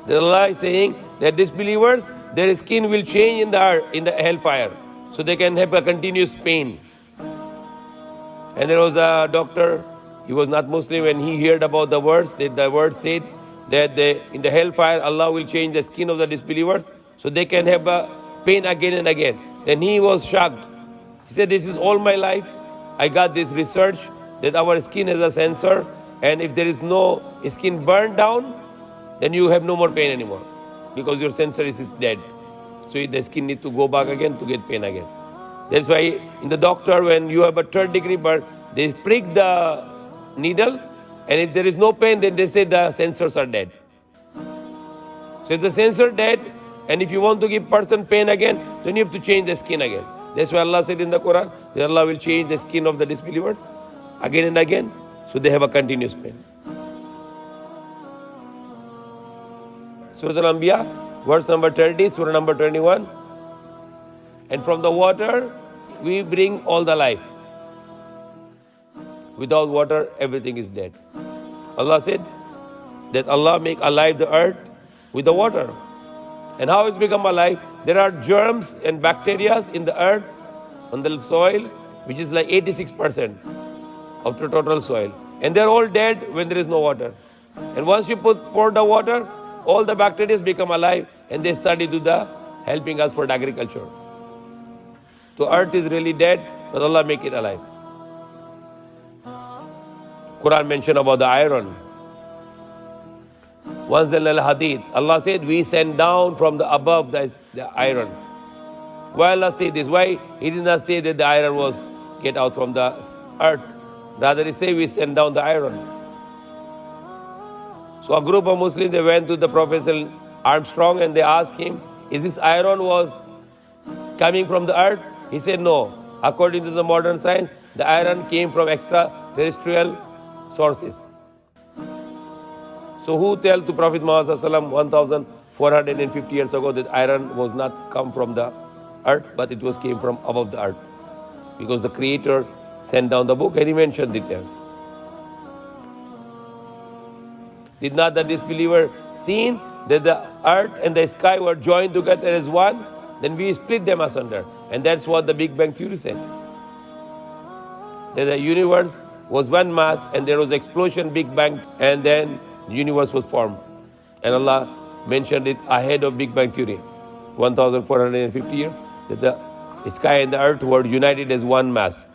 That Allah is saying that disbelievers, their skin will change in the hellfire, so they can have a continuous pain. And there was a doctor, he was not Muslim, and he heard about the words, that the word said that in the hellfire, Allah will change the skin of the disbelievers, so they can have a pain again and again. Then he was shocked. He said, this is all my life. I got this research that our skin has a sensor, and if there is no skin burned down, then you have no more pain anymore, because your sensor is dead. So the skin needs to go back again to get pain again. That's why in the doctor, when you have a 3rd-degree burn, they prick the needle, and if there is no pain, then they say the sensors are dead. So if the sensor dead, and if you want to give person pain again, then you have to change the skin again. That's why Allah said in the Quran that Allah will change the skin of the disbelievers again and again, so they have a continuous pain. Surah Al-Anbiya, verse number 30, Surah number 21. And from the water, we bring all the life. Without water, everything is dead. Allah said that Allah make alive the earth with the water. And how it's become alive? There are germs and bacteria in the earth, on the soil, which is like 86% of the total soil. And they're all dead when there is no water. And once you pour the water, all the bacteria become alive, and they start to do the helping us for the agriculture. So earth is really dead, but Allah make it alive. Quran mentioned about the iron. Wanzalna al-hadid. Allah said, we send down from the above the iron. Why Allah say this? Why He did not say that the iron was get out from the earth? Rather He say we send down the iron. So a group of Muslims, they went to the Professor Armstrong and they asked him, is this iron was coming from the earth? He said no. According to the modern science, the iron came from extraterrestrial sources. So who tell to Prophet Muhammad 1450 years ago that iron was not come from the earth, but it was came from above the earth? Because the Creator sent down the book and He mentioned it there. Did not the disbeliever seen that the earth and the sky were joined together as one? Then we split them asunder. And that's what the Big Bang Theory said. That the universe was one mass, and there was explosion, Big Bang, and then the universe was formed. And Allah mentioned it ahead of Big Bang Theory, 1450 years, that the sky and the earth were united as one mass.